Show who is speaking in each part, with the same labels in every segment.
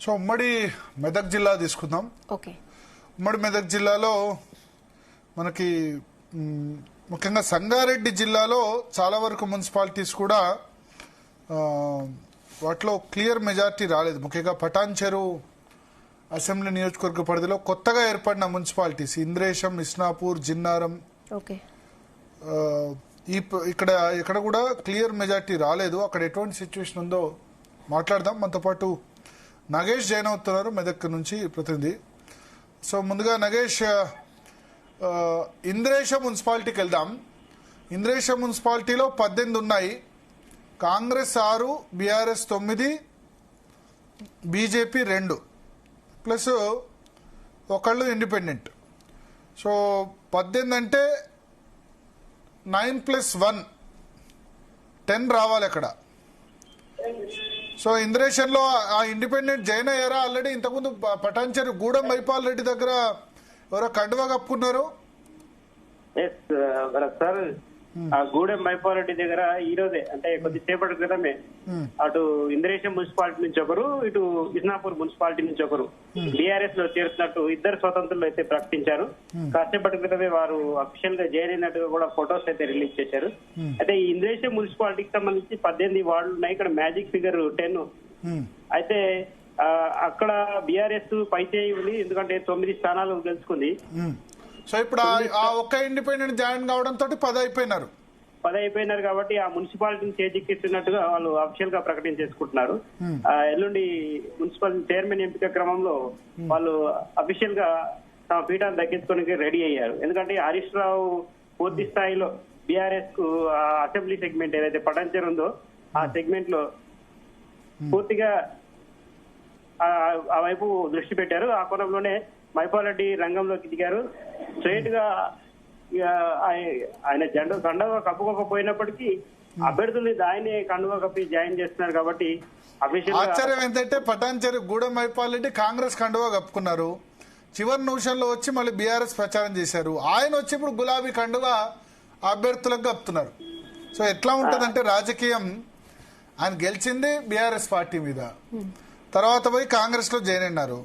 Speaker 1: So ఉమ్మడి మెదక్ జిల్లా తీసుకుందాం.
Speaker 2: ఓకే.
Speaker 1: ఉమ్మడి మెదక్ జిల్లాలో మనకి ముఖ్యంగా సంగారెడ్డి జిల్లాలో చాలా వరకు మున్సిపాలిటీస్ కూడా వాటిలో క్లియర్ మెజార్టీ రాలేదు. ముఖ్యంగా పటాన్ చెరువు అసెంబ్లీ నియోజకవర్గ పరిధిలో కొత్తగా ఏర్పడిన మున్సిపాలిటీస్ ఇంద్రేశం, ఇస్నాపూర్, జిన్నారం, ఇక్కడ కూడా క్లియర్ మెజార్టీ రాలేదు. అక్కడ ఎటువంటి సిచ్యువేషన్ ఉందో మాట్లాడదాం. మనతో పాటు నగేష్ జాయిన్ అవుతున్నారు, మెదక్ నుంచి ప్రతినిధి. సో ముందుగా నగేష్, ఇంద్రేశం మున్సిపాలిటీకి వెళ్దాం. ఇంద్రేశం మున్సిపాలిటీలో 18 ఉన్నాయి. కాంగ్రెస్ 6, బీఆర్ఎస్ 9, బీజేపీ 2 ప్లస్ ఒకళ్ళు ఇండిపెండెంట్. సో 18 అంటే 9+1 10 రావాలి అక్కడ. సో ఇంద్రేషన్లో ఆ ఇండిపెండెంట్ జాయిన్ అయ్యారా ఆల్రెడీ? ఇంతకుముందు పటాన్చెరు గూడెం మైపాల్ రెడ్డి దగ్గర ఎవరో కండువా కప్పుకున్నారు.
Speaker 3: సార్, గూడెం మైపాల్ రెడ్డి దగ్గర ఈ రోజే అంటే కొద్దిసేపటి క్రితమే అటు ఇంద్రేశం మున్సిపాలిటీ నుంచి ఒకరు, ఇటు ఇస్నాపూర్ మున్సిపాలిటీ నుంచి ఒకరు బీఆర్ఎస్ లో చేరుతున్నట్టు ఇద్దరు స్వతంత్రులు అయితే ప్రకటించారు. కాసేపటి క్రితమే వారు అఫీషియల్ గా జాయిన్ అయినట్టుగా కూడా ఫొటోస్ అయితే రిలీజ్ చేశారు. అయితే ఈ ఇంద్రేశం మున్సిపాలిటీకి సంబంధించి 18 వార్డులు ఉన్నాయి. ఇక్కడ మ్యాజిక్ ఫిగర్ 10. అయితే అక్కడ బీఆర్ఎస్ పైచేయి ఉంది, ఎందుకంటే 9 స్థానాలు గెలుచుకుంది.
Speaker 1: సో ఇప్పుడు ఆ ఒక్క ఇండిపెండెంట్ జాయిన్ కావడంతో 10 అయిపోయినారు
Speaker 3: కాబట్టి ఆ మున్సిపాలిటీని చేజిక్కిస్తున్నట్టుగా వాళ్ళు అఫీషియల్ గా ప్రకటించేసుకుంటున్నారు. ఎల్లుండి మున్సిపల్ చైర్మన్ ఎంపిక క్రమంలో వాళ్ళు అఫీషియల్ గా తమ పీఠాన్ని దక్కించుకోవడానికి రెడీ అయ్యారు. ఎందుకంటే హరీష్ రావు పూర్తి స్థాయిలో బీఆర్ఎస్ కు అసెంబ్లీ సెగ్మెంట్ ఏదైతే పటాన్చెరు ఉందో ఆ సెగ్మెంట్ లో పూర్తిగా ఆ వైపు దృష్టి పెట్టారు. ఆ కోణంలోనే మైపాల్ రెడ్డి రంగంలోకి దిగారు. స్ట్రైట్ గా ఆయన కండువా కప్పుకోకపోయినప్పటికీ అభ్యర్థుల్ని ఆయనే కండువా కప్పి జాయిన్ చేస్తున్నారు కాబట్టి
Speaker 1: ఆశ్చర్యం ఏంటంటే పటాన్చెరు గూడెం మైపాల్ రెడ్డి కాంగ్రెస్ కండువా కప్పుకున్నారు. చివరి నిమిషంలో వచ్చి మళ్ళీ బీఆర్ఎస్ ప్రచారం చేశారు. ఆయన వచ్చి ఇప్పుడు గులాబీ కండువా అభ్యర్థులకు కప్పుతున్నారు. సో ఎట్లా ఉంటదంటే రాజకీయం, ఆయన గెలిచింది బీఆర్ఎస్ పార్టీ మీద, తర్వాత పోయి కాంగ్రెస్ లో జాయిన్ అయినారు.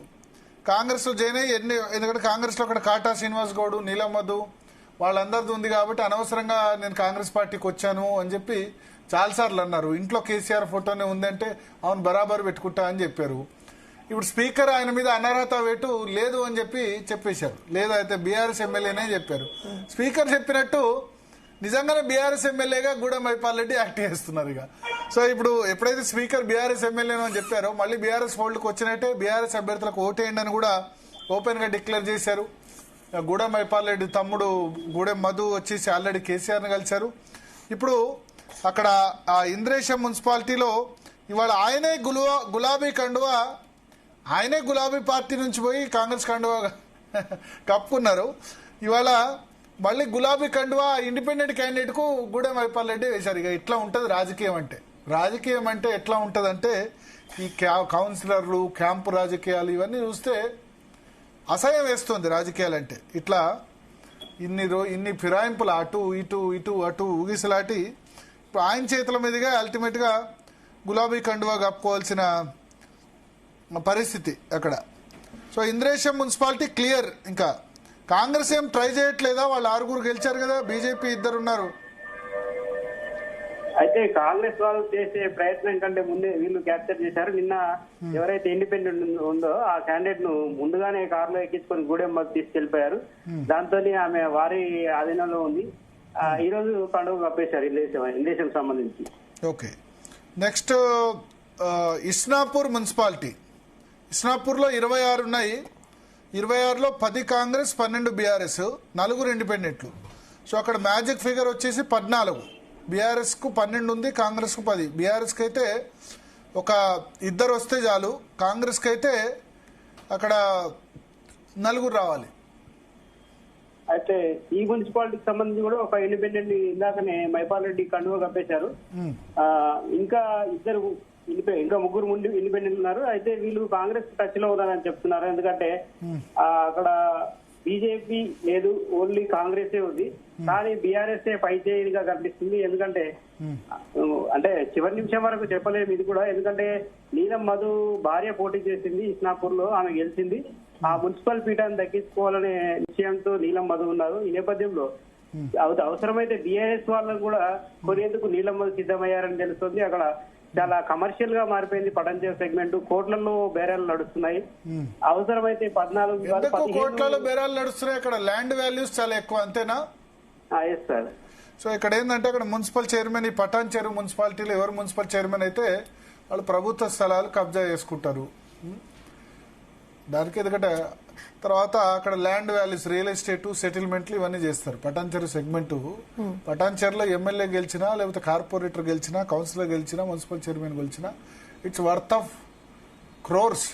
Speaker 1: కాంగ్రెస్ లో జాయిన్ అయ్యి ఎందుకంటే కాంగ్రెస్ లో అక్కడ కాటా శ్రీనివాస్ గౌడ్, నీలం మధు వాళ్ళందరిది ఉంది కాబట్టి అనవసరంగా నేను కాంగ్రెస్ పార్టీకి వచ్చాను అని చెప్పి చాలాసార్లు అన్నారు. ఇంట్లో కేసీఆర్ ఫోటోనే ఉందంటే అవును బరాబర్ పెట్టుకుంటా అని చెప్పారు. ఇప్పుడు స్పీకర్ ఆయన మీద అనర్హత వేటు లేదు అని చెప్పేశారు. లేదా అయితే బీఆర్ఎస్ ఎమ్మెల్యేనే చెప్పారు. స్పీకర్ చెప్పినట్టు నిజంగానే బీఆర్ఎస్ ఎమ్మెల్యేగా గూడెం మైపాల్ రెడ్డి యాక్ట్ చేస్తున్నారు. ఇక సో ఇప్పుడు ఎప్పుడైతే స్పీకర్ బీఆర్ఎస్ ఎమ్మెల్యేనో అని చెప్పారో మళ్ళీ బీఆర్ఎస్ హోల్డ్కి వచ్చినట్టే బీఆర్ఎస్ అభ్యర్థులకు ఓటేయండి అని కూడా ఓపెన్ గా డిక్లేర్ చేశారు. గూడెం మైపాల్ రెడ్డి తమ్ముడు గూడెం మధు వచ్చేసి ఆల్రెడీ కేసీఆర్ని కలిశారు. ఇప్పుడు అక్కడ ఆ ఇంద్రేశం మున్సిపాలిటీలో ఇవాళ ఆయనే గులాబీ కండువా, ఆయనే గులాబీ పార్టీ నుంచి పోయి కాంగ్రెస్ కండువా కప్పుకున్నారు. ఇవాళ మళ్ళీ గులాబీ కండువా ఇండిపెండెంట్ క్యాండిడేట్ కు గూడెం మైపాల్ రెడ్డి వేశారు. ఇక ఇట్లా ఉంటది రాజకీయం అంటే ఎట్లా ఉంటదంటే ఈ కౌన్సిలర్లు, క్యాంపు రాజకీయాలు ఇవన్నీ చూస్తే అసహ్యం వేస్తుంది. రాజకీయాలంటే ఇట్లా ఇన్ని ఫిరాయింపులు అటు ఇటు ఊగిసలాటి ఇప్పుడు ఆయన చేతుల మీదుగా అల్టిమేట్ గా గులాబీ కండువా కప్పుకోవాల్సిన పరిస్థితి అక్కడ. So Indresham municipality clear. ఇంకా కాంగ్రెస్ ఏం ట్రై చేయట్లేదా? వాళ్ళు 6 గెలిచారు కదా, బీజేపీ 2 ఉన్నారు.
Speaker 3: అయితే కాంగ్రెస్ వాళ్ళు చేసే ప్రయత్నం కంటే ముందే వీళ్ళు క్యాప్చర్ చేశారు. నిన్న ఎవరైతే ఇండిపెండెంట్ ఉందో ఆ క్యాండిడేట్ ను ముందుగానే కారులో ఎక్కించుకొని గూడెం తీసుకెళ్లిపోయారు. దాంతో ఆమె వారి ఆధీనంలో ఉంది. ఈ రోజు పండుగ కప్పేశారు ఇంద్రేశం సంబంధించి.
Speaker 1: Okay, next Isnapur municipality. Isnapur లో 26 ఉన్నాయి. 26లో 10 కాంగ్రెస్, 12 బీఆర్ఎస్, 4 ఇండిపెండెంట్లు. సో అక్కడ మ్యాజిక్ ఫిగర్ వచ్చేసి 14. బీఆర్ఎస్ కు 12 ఉంది, కాంగ్రెస్ కు 10. బీఆర్ఎస్ కి అయితే ఒక 2 వస్తే చాలు, కాంగ్రెస్ కి అయితే అక్కడ 4 రావాలి.
Speaker 3: అయితే ఈ మున్సిపాలిటీకి సంబంధించి కూడా ఒక ఇండిపెండెంట్ ఇందాకనే మైపాల్ రెడ్డి కండువా కప్పేశారు. ఇంకా ముగ్గురు ఇండిపెండెంట్ ఉన్నారు. అయితే వీళ్ళు కాంగ్రెస్ టచ్ లో ఉన్నారని చెప్తున్నారు. ఎందుకంటే అక్కడ బీజేపీ లేదు, ఓన్లీ కాంగ్రెసే ఉంది. కానీ బీఆర్ఎస్ పైచేయిగా కనిపిస్తుంది. ఎందుకంటే అంటే చివరి నిమిషం వరకు చెప్పలేము ఇది కూడా. ఎందుకంటే నీలం మధు భార్య పోటీ చేసింది ఇస్నాపూర్ లో, ఆమె గెలిచింది. ఆ మున్సిపల్ పీఠాన్ని దక్కించుకోవాలనే నిశ్చయంతో నీలం మధు ఉన్నారు. ఈ నేపథ్యంలో అవసరమైతే బీఆర్ఎస్ వాళ్ళకు కూడా కొనేందుకు నీలం మధు సిద్ధమయ్యారని తెలుస్తుంది. అక్కడ చాలా కమర్షియల్ గా మారిపోయింది పటాన్చెరు సెగ్మెంట్. కోట్లలో బేరాలు నడుస్తున్నాయి. అవసరమైతే 14
Speaker 1: కోట్లలో బేరాలు నడుస్తున్నాయి. అక్కడ ల్యాండ్ వాల్యూస్ చాలా ఎక్కువ, అంతేనా?
Speaker 3: Yes sir.
Speaker 1: సో ఇక్కడ ఏంటంటే అక్కడ మున్సిపల్ చైర్మన్, ఈ పటాన్చెరు మున్సిపాలిటీలో ఎవరు మున్సిపల్ చైర్మన్ అయితే వాళ్ళు ప్రభుత్వ స్థలాలు కబ్జా చేసుకుంటారు. దానికి ఎందుకంటే తర్వాత అక్కడ ల్యాండ్ వాల్యూస్, రియల్ ఎస్టేట్, సెటిల్మెంట్లు ఇవన్నీ చేస్తారు. పటాన్చెరు సెగ్మెంట్, పటాన్చెరులో ఎమ్మెల్యే గెలిచినా లేకపోతే కార్పొరేటర్ గెలిచినా, కౌన్సిలర్ గెలిచినా, మున్సిపల్ చైర్మన్ గెలిచినా ఇట్స్ వర్త్ ఆఫ్ క్రోర్స్,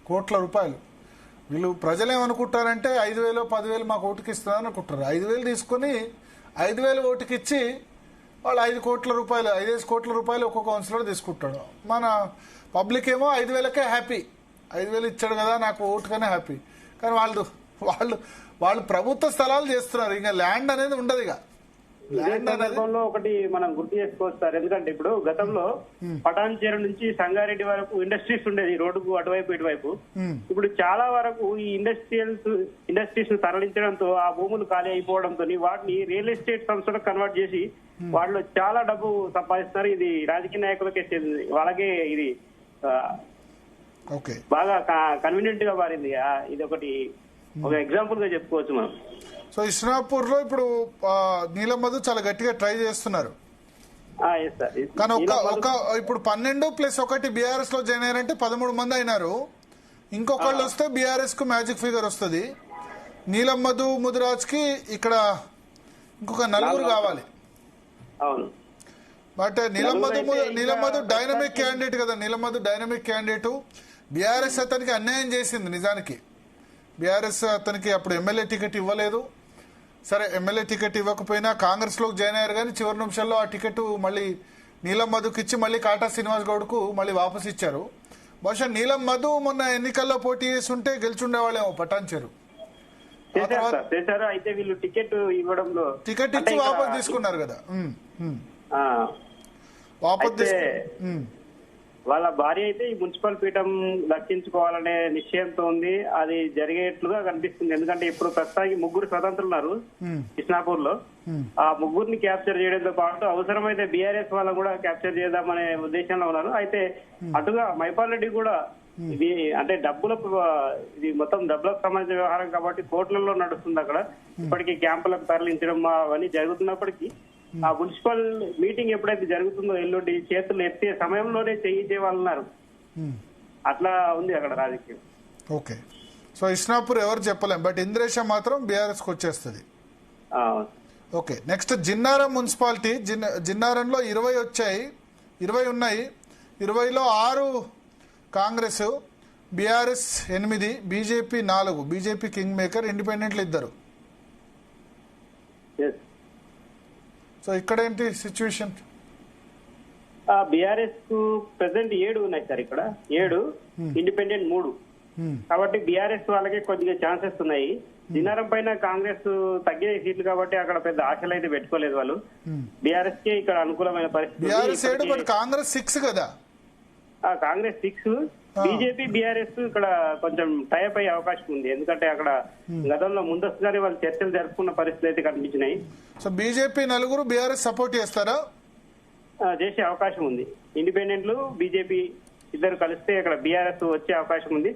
Speaker 1: కోట్ల రూపాయలు. వీళ్ళు ప్రజలేమనుకుంటారంటే 5,000 10,000 మాకు ఓటుకి ఇస్తున్నారని అనుకుంటారు. 5,000 తీసుకుని 5,000 ఓటుకి ఇచ్చి వాళ్ళు 5 కోట్ల రూపాయలు, 5 కోట్ల రూపాయలు ఒక్కొక్క కౌన్సిలర్ తీసుకుంటాడు. మన పబ్లిక్ ఏమో 5,000కే హ్యాపీ. 5,000 ఇచ్చాడు కదా నాకు ఓటుకనే హ్యాపీ. కానీ వాళ్ళు ప్రభుత్వ స్థలాలు చేస్తున్నారు. ఇంకా ల్యాండ్ అనేది ఉండదు. ఇక
Speaker 3: సందర్భంలో ఒకటి మనం గుర్తు చేసుకోవచ్చు సార్. ఎందుకంటే ఇప్పుడు గతంలో పటాన్చెరు నుంచి సంగారెడ్డి వరకు ఇండస్ట్రీస్ ఉండేది, రోడ్డుకు అటువైపు ఇటువైపు. ఇప్పుడు చాలా వరకు ఈ ఇండస్ట్రీస్ ను తరలించడంతో ఆ భూములు ఖాళీ అయిపోవడంతో వాటిని రియల్ ఎస్టేట్ సంస్థలకు కన్వర్ట్ చేసి వాళ్ళు చాలా డబ్బు సంపాదిస్తున్నారు. ఇది రాజకీయ నాయకులకే చెందింది, వాళ్ళకే ఇది బాగా కన్వీనియంట్ గా మారింది. ఇది ఒక ఎగ్జాంపుల్ గా చెప్పుకోవచ్చు మనం.
Speaker 1: సో ఇస్నాపూర్ లో ఇప్పుడు నీలం మధు చాలా గట్టిగా ట్రై చేస్తున్నారు. కానీ ఇప్పుడు 12+1 బీఆర్ఎస్ లో జాయిన్ అయ్యారంటే 13 మంది అయినారు. ఇంకొకళ్ళు వస్తే బీఆర్ఎస్ కు మ్యాజిక్ ఫిగర్ వస్తుంది. నీలం మధు ముదిరాజ్ కి ఇక్కడ ఇంకొక 4 కావాలి. బట్ నీలం మధు డైనమిక్ క్యాండిడేట్ కదా. నీలం మధు డైనమిక్ క్యాండిడేట్. బీఆర్ఎస్ అతనికి అన్యాయం చేసింది. నిజానికి బీఆర్ఎస్ అతనికి అప్పుడు ఎమ్మెల్యే టికెట్ ఇవ్వలేదు. సరే, ఎమ్మెల్యే టికెట్ ఇవ్వకపోయినా కాంగ్రెస్ లోకి జాయిన్ అయ్యారు. కానీ చివరి నిమిషంలో ఆ టికెట్ మళ్ళీ నీలం మధుకి ఇచ్చి మళ్ళీ కాటా శ్రీనివాస్ గౌడ్కు మళ్ళీ వాపస్ ఇచ్చారు. బహుశా నీలం మధు మొన్న ఎన్నికల్లో పోటీ చేసి ఉంటే గెలిచుండేవాళ్ళేమో పటాన్చెరు.
Speaker 3: అయితే వీళ్ళు టికెట్ ఇవ్వడంలో
Speaker 1: టికెట్ ఇచ్చి వాపస్ తీసుకున్నారు కదా. వాపస్
Speaker 3: వాళ్ళ భార్య అయితే ఈ మున్సిపల్ పీఠం దక్కించుకోవాలనే నిశ్చయంతో ఉంది. అది జరిగేట్లుగా కనిపిస్తుంది. ఎందుకంటే ఇప్పుడు ప్రస్తుతానికి 3 స్వతంత్రులు ఉన్నారు ఇస్నాపూర్ లో. ఆ 3ని క్యాప్చర్ చేయడంతో పాటు అవసరమైతే బీఆర్ఎస్ వాళ్ళని కూడా క్యాప్చర్ చేద్దామనే ఉద్దేశంలో ఉన్నారు. అయితే అటుగా మైపాల్ రెడ్డి కూడా ఇది అంటే ఇది మొత్తం డబ్బులకు సంబంధించిన వ్యవహారం కాబట్టి కోట్లలో నడుస్తుంది. అక్కడ ఇప్పటికీ క్యాంపులకు తరలించడం అవన్నీ జరుగుతున్నప్పటికీ ఆ మున్సిపల్ మీటింగ్ ఎప్పుడైతే జరుగుతుందో ఎల్లుండి చేతులు ఎత్తే సమయంలోనే చేయించే వాళ్ళు ఉన్నారు. అట్లా ఉంది అక్కడ రాజకీయం.
Speaker 1: ఓకే. సో ఇస్నాపూర్ ఎవరు చెప్పలేం, బట్ ఇంద్రేశం మాత్రం బీఆర్ఎస్ కు వచ్చేస్తుంది. ఓకే. Next Jinnaram municipality. జిన్నారంలో 20 వచ్చాయి, 20 ఉన్నాయి. 20లో 6 Congress, BRS 8, BJP 4. BJP kingmaker, ఇండిపెండెంట్లు 2. సో ఇక్కడ ఏంటి సిచ్యువేషన్?
Speaker 3: బీఆర్ఎస్ కు ప్రెసెంట్ 7 ఉన్నాయి సార్. ఇక్కడ 7, ఇండిపెండెంట్ 3. కాబట్టి బీఆర్ఎస్ వాళ్ళకి కొద్దిగా ఛాన్సెస్ ఉన్నాయి. దినారం పైన కాంగ్రెస్ తగ్గే సీట్లు కాబట్టి అక్కడ పెద్ద ఆశలు అయితే పెట్టుకోలేదు వాళ్ళు. బీఆర్ఎస్ కే ఇక్కడ అనుకూలమైన పరిస్థితి.
Speaker 1: కాంగ్రెస్ 6 కదా.
Speaker 3: కాంగ్రెస్ 6, బీజేపీ బీఆర్ఎస్ ఇక్కడ కొంచెం టైప్ అయ్యే అవకాశం ఉంది. ఎందుకంటే అక్కడ గతంలో ముందస్తుగానే వాళ్ళు చర్చలు జరుపుకున్న పరిస్థితులు అయితే కనిపించినాయి.
Speaker 1: సో బీజేపీ 4, బీఆర్ఎస్ సపోర్ట్ చేస్తారా?
Speaker 3: చేసే అవకాశం ఉంది. ఇండిపెండెంట్లు బీజేపీ 2 కలిస్తే ఇక్కడ బీఆర్ఎస్ వచ్చే అవకాశం ఉంది.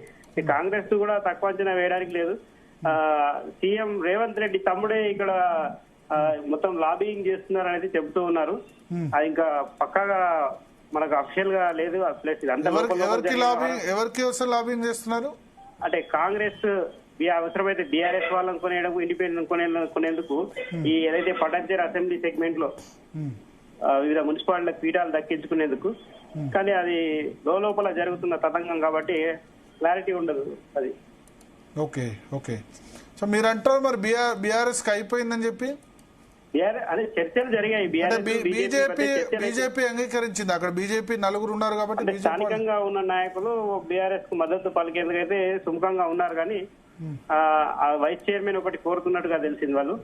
Speaker 3: కాంగ్రెస్ కూడా తక్కువ అంచనా వేయడానికి లేదు. సీఎం రేవంత్ రెడ్డి తమ్ముడే ఇక్కడ మొత్తం లాబింగ్ చేస్తున్నారు అనేది చెబుతూ ఉన్నారు. అది ఇంకా పక్కాగా మనకు అఫిషియల్ గా లేదు. ప్లస్
Speaker 1: ఎవరికి లాబింగ్ చేస్తున్నారు
Speaker 3: అంటే కాంగ్రెస్ అవసరమైతే బీఆర్ఎస్ వాళ్ళని కొనేయడం, ఇండిపెండెంట్ కొనేందుకు ఈ ఏదైతే పటాన్చెరు అసెంబ్లీ సెగ్మెంట్ లో వివిధ మున్సిపాలిటీ పీఠాలు దక్కించుకునేందుకు. కానీ అది లోపల జరుగుతున్న తతంగం కాబట్టి క్లారిటీ ఉండదు అది.
Speaker 1: ఓకే. ఓకే. సో మీరు అంటారు మరి బీఆర్ఎస్ కి అయిపోయిందని చెప్పి?
Speaker 3: అదే చర్చలు జరిగాయి.
Speaker 1: అంటే
Speaker 3: బీఆర్ఎస్
Speaker 1: బీజేపీ అంగీకరించింది. అక్కడ బీజేపీ నలుగురు ఉన్నారు కాబట్టి
Speaker 3: అంటే స్థానికంగా ఉన్న నాయకులు బీఆర్ఎస్ కు మద్దతు పలికేందుకైతే సుముఖంగా ఉన్నారు, కానీ ఆ వైస్ చైర్మన్ ఒకటి కోరుతున్నట్టుగా తెలిసింది వాళ్ళు.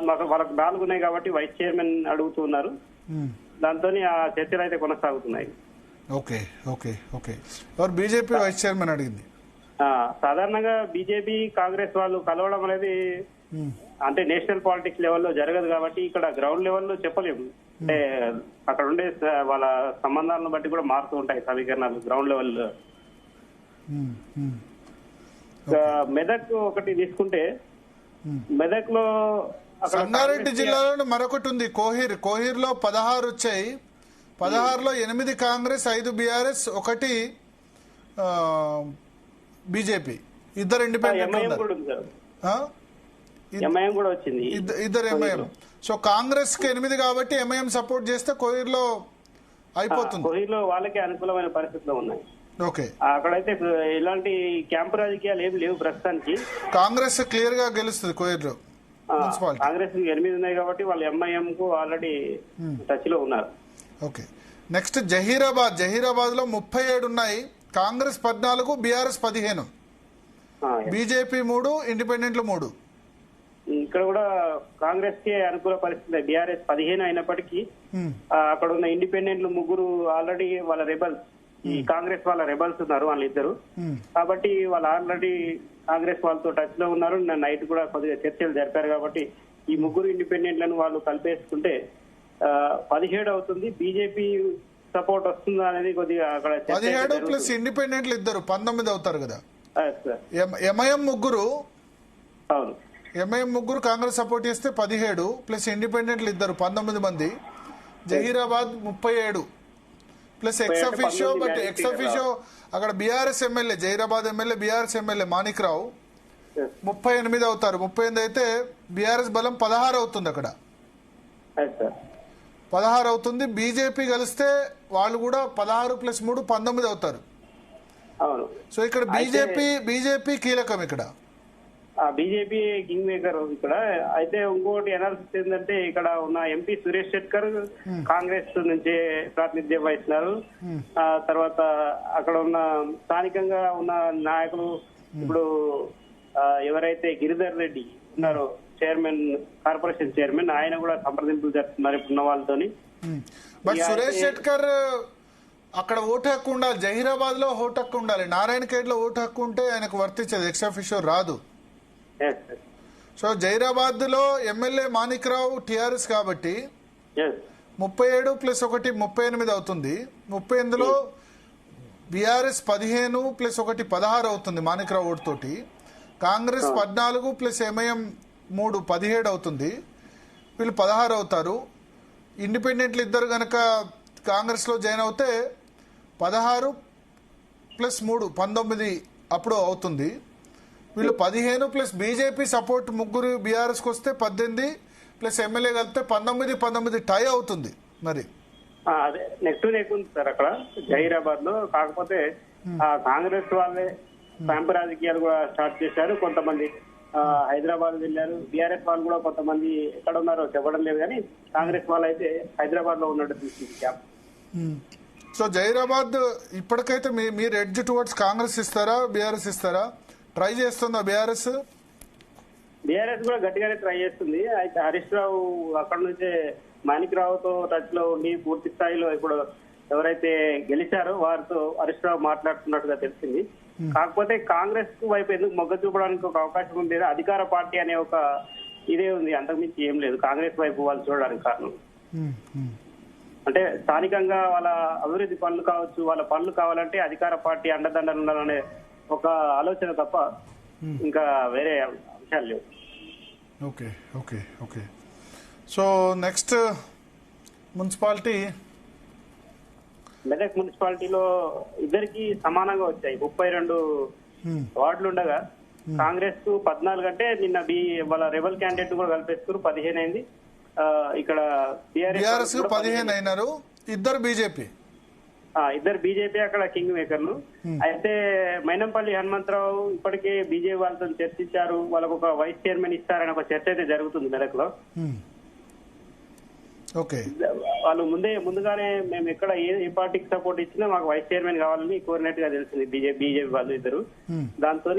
Speaker 3: వాళ్ళకు 4 ఉన్నాయి కాబట్టి వైస్ చైర్మన్ అడుగుతున్నారు. దాంతో ఆ చర్చలు అయితే కొనసాగుతున్నాయి.
Speaker 1: ఓకే ఓకే ఓకే ఎవరు బీజేపీ వైస్ చైర్మన్ అడిగింది?
Speaker 3: సాధారణంగా బీజేపీ కాంగ్రెస్ వాళ్ళు కలవడం అనేది అంటే నేషనల్ పాలిటిక్స్ లెవెల్లో జరగదు కాబట్టి ఇక్కడ గ్రౌండ్ లెవెల్లో చెప్పలేము. అంటే అక్కడ ఉండే వాళ్ళ సంబంధాలను బట్టి కూడా మారుతూ ఉంటాయి సమీకరణాలు గ్రౌండ్ లెవెల్లో. మెదక్ ఒకటి తీసుకుంటే మెదక్ లో
Speaker 1: సంగారెడ్డి జిల్లాలో మరొకటి ఉంది, కోహిర్ లో 16 వచ్చాయి. 16లో 8 కాంగ్రెస్, 5 బీఆర్ఎస్, 1 బీజేపీ, 2 ఇండిపెండెంట్
Speaker 3: కూడా వచ్చింది,
Speaker 1: 2 ఎంఐఎం. సో కాంగ్రెస్ కి 8 కాబట్టి ఎంఐఎం సపోర్ట్ చేస్తే కోహిర్ లో అయిపోతుంది.
Speaker 3: కోహిర్ లో వాళ్ళకి అనుకూలమైన పరిస్థితులు ఉన్నాయి.
Speaker 1: ఓకే,
Speaker 3: అక్కడైతే ఇలాంటి క్యాంపు రాజకీయాలు ఏమి లేవు ప్రస్తుతానికి.
Speaker 1: కాంగ్రెస్ క్లియర్ గా గెలుస్తుంది కోహిర్ లో.
Speaker 3: కాంగ్రెస్ 8 ఉన్నాయి కాబట్టి వాళ్ళు ఎంఐఎం కు ఆల్రెడీ టచ్ లో ఉన్నారు.
Speaker 1: ఓకే, నెక్స్ట్ జహీరాబాద్ లో 37 ఉన్నాయి. Congress 14, BRS 15, BJP 3, ఇండిపెండెంట్లు 3.
Speaker 3: ఇక్కడ కూడా కాంగ్రెస్ కి అనుకూల పరిస్థితి. బీఆర్ఎస్ 15 అయినప్పటికీ అక్కడ ఉన్న ఇండిపెండెంట్లు 3 ఆల్రెడీ వాళ్ళ రెబల్స్, ఈ కాంగ్రెస్ వాళ్ళ రెబల్స్ ఉన్నారు వాళ్ళిద్దరు. కాబట్టి వాళ్ళు ఆల్రెడీ కాంగ్రెస్ వాళ్ళతో టచ్ లో ఉన్నారు. నైట్ కూడా కొద్దిగా చర్చలు జరిపారు కాబట్టి ఈ 3 ఇండిపెండెంట్లను వాళ్ళు కలిపేసుకుంటే 17 అవుతుంది. బీజేపీ సపోర్ట్ వస్తుందా అనేది కొద్దిగా అక్కడ
Speaker 1: 17 ప్లస్ ఇండిపెండెంట్లు 2 19 అవుతారు కదా. ఎంఐఎం 3,
Speaker 3: అవును,
Speaker 1: ఎంఐఎం 3 కాంగ్రెస్ సపోర్ట్ చేస్తే 17 ప్లస్ ఇండిపెండెంట్లు 2 19 మంది. Zaheerabad 37 plus ex officio. But ex officio అక్కడ BRS MLA, Zaheerabad MLA BRS MLA Manik Rao 38 అవుతారు. 38 అయితే బీఆర్ఎస్ బలం 16 అవుతుంది. అక్కడ 16 అవుతుంది. బీజేపీ కలిస్తే వాళ్ళు కూడా 16 ప్లస్ 3 19 అవుతారు. సో ఇక్కడ బీజేపీ కీలకం. ఇక్కడ
Speaker 3: బీజేపీ కింగ్ మేకర్ ఇక్కడ. అయితే ఇంకోటి అనాలిసిస్ ఏంటంటే ఇక్కడ ఉన్న ఎంపీ సురేష్ శెట్కర్ కాంగ్రెస్ నుంచే ప్రాతినిధ్యం వహిస్తున్నారు. తర్వాత అక్కడ ఉన్న స్థానికంగా ఉన్న నాయకులు ఇప్పుడు ఎవరైతే గిరిధర్ రెడ్డి ఉన్నారో చైర్మన్, కార్పొరేషన్ చైర్మన్, ఆయన కూడా సంప్రదింపులు జరుపుతున్నారు ఇప్పుడున్న వాళ్ళతోని.
Speaker 1: బట్ సురేష్ శెట్కర్ అక్కడ ఓటు హక్కు ఉండాలి, జహీరాబాద్ లో ఓటు హక్కు ఉండాలి. నారాయణఖేడ్ లో ఓటు హక్కు ఉంటే ఆయనకు వర్తించదు, ఎక్సఫిషియో రాదు. సో జహీరాబాద్ లో ఎమ్మెల్యే మాణిక్ రావు టిఆర్ఎస్ కాబట్టి 37 ప్లస్ 1 38 అవుతుంది. 38లో బీఆర్ఎస్ 15 ప్లస్ 1 16 అవుతుంది మాణిక్ రావు ఓటుతోటి. కాంగ్రెస్ 14 ప్లస్ ఎంఐఎం 3 17 అవుతుంది. వీళ్ళు 16 అవుతారు. ఇండిపెండెంట్లు 2 గనక కాంగ్రెస్ లో జాయిన్ అవుతే 16 ప్లస్ 3 19 అప్పుడు అవుతుంది. వీళ్ళు 15 ప్లస్ బీజేపీ సపోర్ట్ 3 బీఆర్ఎస్ కి వస్తే 18 ప్లస్ ఎమ్మెల్యే కలిపితే 19 టై అవుతుంది. మరి
Speaker 3: అదే నెక్ టు నెక్ ఉంది సార్ అక్కడ జహీరాబాద్ లో. కాకపోతే కాంగ్రెస్ వాళ్ళే క్యాంపు రాజకీయాలు కూడా స్టార్ట్ చేశారు. కొంతమంది హైదరాబాద్ వెళ్ళారు. బీఆర్ఎస్ వాళ్ళు కూడా కొంతమంది ఎక్కడ ఉన్నారో చెప్పడం లేదు, కానీ కాంగ్రెస్ వాళ్ళు అయితే హైదరాబాద్ లో ఉన్నట్టు తీసుకుంది క్యాంప్.
Speaker 1: సో జహీరాబాద్ ఇప్పటికైతే మీరు ఎడ్జ్ టువర్డ్స్ కాంగ్రెస్ ఇస్తారా, బీఆర్ఎస్ ఇస్తారా? ట్రై చేస్తుందా బీఆర్ఎస్?
Speaker 3: బీఆర్ఎస్ కూడా గట్టిగానే ట్రై చేస్తుంది. అయితే హరీష్ రావు అక్కడ నుంచే మాణిక్ రావుతో టచ్ లో ఉండి పూర్తి స్థాయిలో ఇప్పుడు ఎవరైతే గెలిచారో వారితో హరీష్ రావు మాట్లాడుతున్నట్టుగా తెలిసింది. కాకపోతే కాంగ్రెస్ వైపు ఎందుకు మొగ్గు చూపడానికి ఒక అవకాశం ఉంది, అధికార పార్టీ అనే ఒక ఇదే ఉంది, అంతకుమించి ఏం లేదు కాంగ్రెస్ వైపు వాళ్ళు చూడడానికి కారణం. అంటే స్థానికంగా వాళ్ళ అభివృద్ధి పనులు కావచ్చు, వాళ్ళ పనులు కావాలంటే అధికార పార్టీ అండదండలు ఉండాలనే ఒక ఆలోచన తప్ప ఇంకా వేరే అంశాలు లేవు.
Speaker 1: Okay okay okay so next municipality
Speaker 3: Medak మున్సిపాలిటీలో ఇద్దరికి సమానంగా వచ్చాయి. 32 వార్డులు ఉండగా కాంగ్రెస్ కు 14 అంటే నిన్న వాళ్ళ రెబల్ క్యాండిడేట్ కూడా కలిపేస్తారు 15 అయింది. ఇక్కడ
Speaker 1: బీఆర్ఎస్ 15 అయినారు, 2 బీజేపీ.
Speaker 3: ఇద్దరు బీజేపీ అక్కడ కింగ్ మేకర్లు. అయితే మైనంపల్లి హనుమంతరావు ఇప్పటికే బీజేపీ వాళ్ళతో చర్చించారు, వాళ్ళకు ఒక వైస్ చైర్మన్ ఇస్తారని ఒక చర్చ అయితే జరుగుతుంది మెదక్లో.
Speaker 1: ఓకే,
Speaker 3: వాళ్ళు ముందుగానే మేము ఎక్కడ ఏ పార్టీకి సపోర్ట్ ఇచ్చినా మాకు వైస్ చైర్మన్ కావాలని కోరినట్టుగా తెలిసింది బీజేపీ వాళ్ళు ఇద్దరు. దాంతో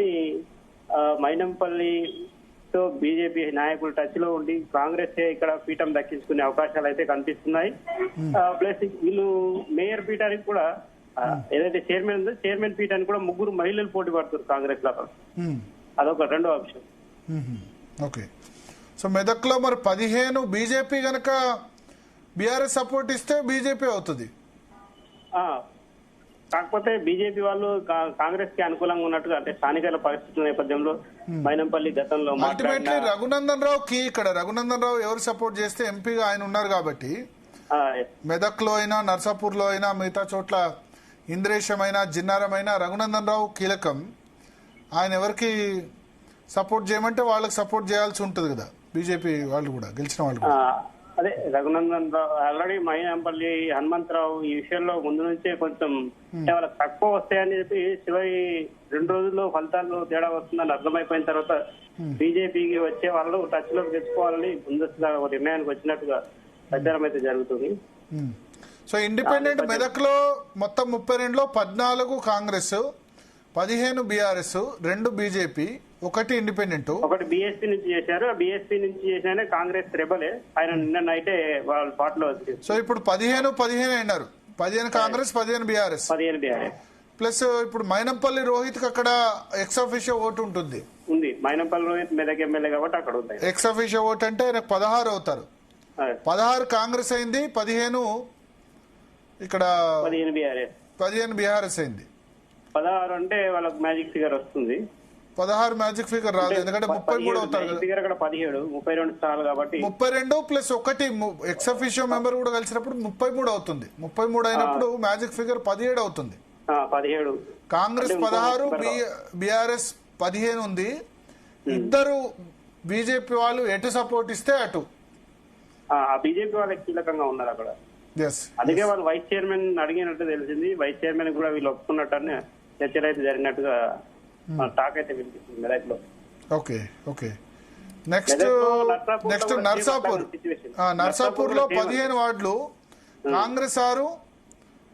Speaker 3: మైనంపల్లితో బీజేపీ నాయకులు టచ్ లో ఉండి కాంగ్రెస్ ఇక్కడ పీఠం దక్కించుకునే అవకాశాలు అయితే కనిపిస్తున్నాయి. ప్లస్ వీళ్ళు మేయర్ పీఠానికి కూడా ఏదైతే చైర్మన్ ఉందో చైర్మన్ పీఠానికి కూడా 3 మహిళలు పోటీ పడుతున్నారు కాంగ్రెస్ లో. అదొక రెండో ఆప్షన్.
Speaker 1: ఓకే, సో మెదక్ లో మరి 15 బీజేపీ గనక బీఆర్ఎస్ సపోర్ట్ ఇస్తే బీజేపీ అవుతుంది.
Speaker 3: కాకపోతే బీజేపీ వాళ్ళు కాంగ్రెస్ కి అనుకూలంగా ఉన్నట్టుగా అంటే స్థానిక పరిస్థితుల నేపథ్యంలో మైనంపల్లి గతంలో
Speaker 1: అల్టిమేట్లీ రఘునందన్ రావుకి ఇక్కడ రఘునందన్ రావు ఎవరు సపోర్ట్ చేస్తే ఎంపీగా ఆయన ఉన్నారు కాబట్టి మెదక్ లో అయినా నర్సాపూర్ లో అయినా మిగతా చోట్ల ఇంద్రేశం అయినా జిన్నారం అయినా రఘునందన్ రావు కీలకం. ఆయన ఎవరికి సపోర్ట్ చేయమంటే వాళ్ళకి సపోర్ట్ చేయాల్సి ఉంటుంది కదా బీజేపీ వాళ్ళు కూడా గెలిచిన వాళ్ళు కూడా.
Speaker 3: అదే రఘునందన్ రావు ఆల్రెడీ మైనంపల్లి హనుమంతరావు ఈ విషయంలో ముందు నుంచే కొంచెం వాళ్ళకి తక్కువ వస్తాయని చెప్పి చివరి 2 రోజుల్లో ఫలితాల్లో తేడా వస్తుందని అర్థమైపోయిన తర్వాత బీజేపీకి వచ్చే వాళ్ళు టచ్ లోకి తెచ్చుకోవాలని ముందస్తుగా ఒక నిర్ణయానికి వచ్చినట్టుగా ప్రచారం అయితే జరుగుతుంది.
Speaker 1: సో ఇండిపెండెంట్ మెదక్ లో మొత్తం 32లో 14 Congress, 15 BRS, 2 BJP, 1 independent,
Speaker 3: 1 BSP నుంచి చేశారు. ఆ బీఎస్పీ నుంచి చేసిన కాంగ్రెస్ రెబలే ఆయన నిన్న నైటే వాళ్ళ పార్టీలో వచ్చింది.
Speaker 1: సో ఇప్పుడు 15 అయినారు, 15 కాంగ్రెస్, 15 బీఆర్ఎస్. ప్లస్ ఇప్పుడు మైనంపల్లి రోహిత్ కి అక్కడ ఎక్స్ అఫీషియో ఓటు ఉంటుంది.
Speaker 3: మైనంపల్లి రోహిత్ మెదక్ ఎమ్మెల్యే కాబట్టి అక్కడ ఉంది.
Speaker 1: ఎక్స్ అఫీషియో ఓటు అంటే ఆయనకు 16 అవుతారు. 16 కాంగ్రెస్ అయింది, 15 ఇక్కడ 15 బీఆర్ఎస్ అయింది.
Speaker 3: 16 అంటే వాళ్ళకి మ్యాజిక్ ఫిగర్ వస్తుంది.
Speaker 1: 16 మ్యాజిక్ ఫిగర్ రాదు ఎందుకంటే 33 అవుతారు కదా.
Speaker 3: 17 32 స్థానాలు కాబట్టి
Speaker 1: 32 ప్లస్ 1 ఎక్స్ అఫీషియో మెంబర్ కూడా కలిసినప్పుడు 33 అవుతుంది. 33 అయినప్పుడు మ్యాజిక్ ఫిగర్ 17 అవుతుంది.
Speaker 3: 17
Speaker 1: కాంగ్రెస్ 16, బీఆర్ఎస్ 15 ఉంది. ఇద్దరు బీజేపీ వాళ్ళు ఎటు సపోర్ట్ ఇస్తే అటు
Speaker 3: బీజేపీ వాళ్ళకి కీలకంగా ఉన్నారు అక్కడ. అందుకే వాళ్ళు వైస్ చైర్మన్ అడిగినట్టు తెలిసింది. వైస్ చైర్మన్ కూడా వీళ్ళు ఒప్పుకున్నట్టు చర్చలు అయితే జరిగినట్టుగా టాక్ అయితే వినిపిస్తుంది మెదక్ లో.
Speaker 1: ఓకే ఓకే, నెక్స్ట్ నర్సాపూర్ లో 15 వార్డులు, కాంగ్రెస్ 6,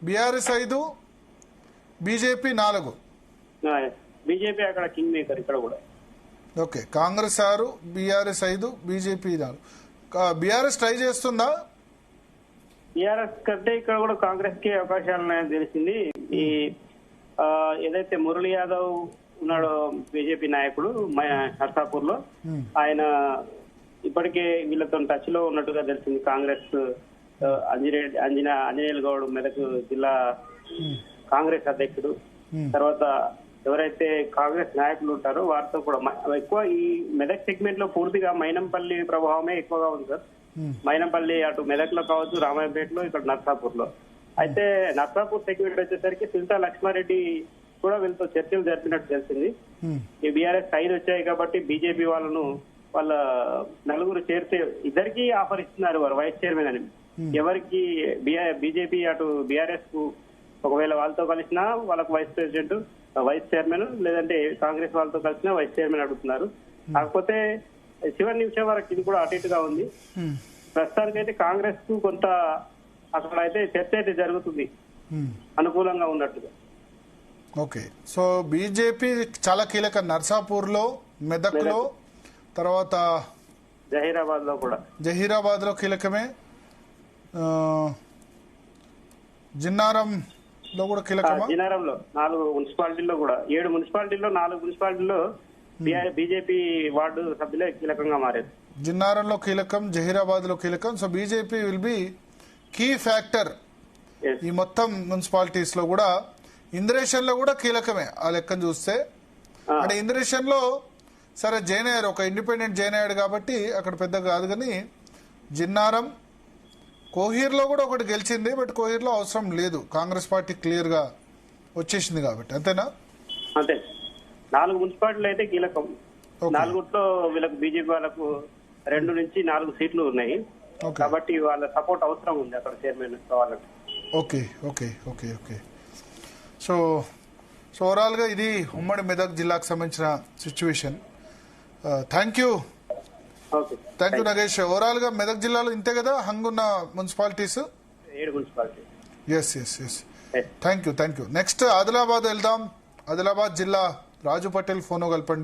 Speaker 1: బీఆర్ఎస్ 5, బీజేపీ 4.
Speaker 3: బీజేపీ అక్కడ కింగ్ మేకర్ ఇక్కడ కూడా.
Speaker 1: Okay, Congress 6, BRS 5, BJP 4. BRS try చేస్తుందా?
Speaker 3: బీఆర్ఎస్ కంటే ఇక్కడ కూడా కాంగ్రెస్ కి అవకాశాలు ఉన్నాయని తెలిసింది. ఈ ఏదైతే మురళీ యాదవ్ ఉన్నాడో బీజేపీ నాయకుడు నర్సాపూర్ లో, ఆయన ఇప్పటికే వీళ్ళతో టచ్ లో ఉన్నట్టుగా తెలిసింది. కాంగ్రెస్ అంజనేయులు గౌడ్ మెదక్ జిల్లా కాంగ్రెస్ అధ్యక్షుడు, తర్వాత ఎవరైతే కాంగ్రెస్ నాయకులు ఉంటారో వారితో కూడా ఎక్కువ ఈ మెదక్ సెగ్మెంట్ లో పూర్తిగా మైనంపల్లి ప్రభావమే ఎక్కువగా ఉంది సార్. మైనంపల్లి అటు మెదక్ లో కావచ్చు, రామాయపేటలో, ఇక్కడ నర్సాపూర్ లో. అయితే నర్సాపూర్ సెగ్మెంట్ వచ్చేసరికి సుల్తా లక్ష్మారెడ్డి కూడా వీళ్ళతో చర్చలు జరిపినట్టు తెలిసింది. ఈ బీఆర్ఎస్ 5 వచ్చాయి కాబట్టి బీజేపీ వాళ్ళను వాళ్ళ 4 చేరితే ఇద్దరికి ఆఫర్ ఇస్తున్నారు వారు వైస్ చైర్మన్ అని. ఎవరికి బీజేపీ అటు బీఆర్ఎస్ కు ఒకవేళ వాళ్ళతో కలిసినా వాళ్ళకు వైస్ ప్రెసిడెంట్, వైస్ చైర్మన్, లేదంటే కాంగ్రెస్ వాళ్ళతో కలిసినా వైస్ చైర్మన్ అడుగుతున్నారు. కాకపోతే చివరి నిమిషం వరకు ఇది కూడా అటు ఇటుగా ఉంది. ప్రస్తుతానికైతే కాంగ్రెస్ కు కొంత అక్కడ అయితే చర్చ అయితే జరుగుతుంది అనుకూలంగా ఉన్నట్టుగా.
Speaker 1: ఓకే, సో బీజేపీ చాలా కీలక నర్సాపూర్ లో, మెదక్ లో, తర్వాత జహీరాబాద్ లో కీలకమే, జిన్నారం లో కూడా కీలకమా?
Speaker 3: జిన్నారంలో 4 మున్సిపాలిటీల్లో కూడా 7 మున్సిపాలిటీల్లో 4 మున్సిపాలిటీల్లో బీజేపీ వార్డు సభ్యులే కీలకంగా మారారు.
Speaker 1: జిన్నారంలో కీలకం, జహీరాబాద్ లో కీలకం. So BJP will be key factor ఈ మొత్తం మున్సిపాలిటీస్ లో కూడా. ఇంద్రేషన్ లో కూడా కీలకమే ఆ లెక్కను చూస్తే. అంటే ఇంద్రేషన్ లో సరే జైన్ అయ్యారు, ఒక ఇండిపెండెంట్ జైన్ అయ్యాడు కాబట్టి అక్కడ పెద్దగా కాదు. కానీ జిన్నారం, కోహీర్ లో కూడా ఒకటి గెలిచింది, బట్ కోహీర్ లో అవసరం లేదు, కాంగ్రెస్ పార్టీ క్లియర్ గా వచ్చేసింది కాబట్టి. అంతేనా?
Speaker 3: అంతే. 4 మున్సిపాలిటీలు అయితే కీలకం. 4లో వీళ్ళకి బీజేపీ వాళ్ళకు 2 నుంచి 4 సీట్లు ఉన్నాయి కాబట్టి వాళ్ళ సపోర్ట్ అవసరం ఉంది అక్కడ చైర్మన్ కావాలంటే.
Speaker 1: Okay okay okay okay so so ఓవరాల్గా ఇది ఉమ్మడి మెదక్ జిల్లాకు సంబంధించిన సిచ్యువేషన్. Thank you Nagesh. ఓవరాల్గా మెదక్ జిల్లాలో ఇంతే కదా హంగున్న మున్సిపాలిటీస్?
Speaker 3: 7 municipality.
Speaker 1: Yes. Thank you. Next Adilabad వెళ్దాం. ఆదిలాబాద్ జిల్లా రాజు పటేల్ ఫోన్ కలపండి.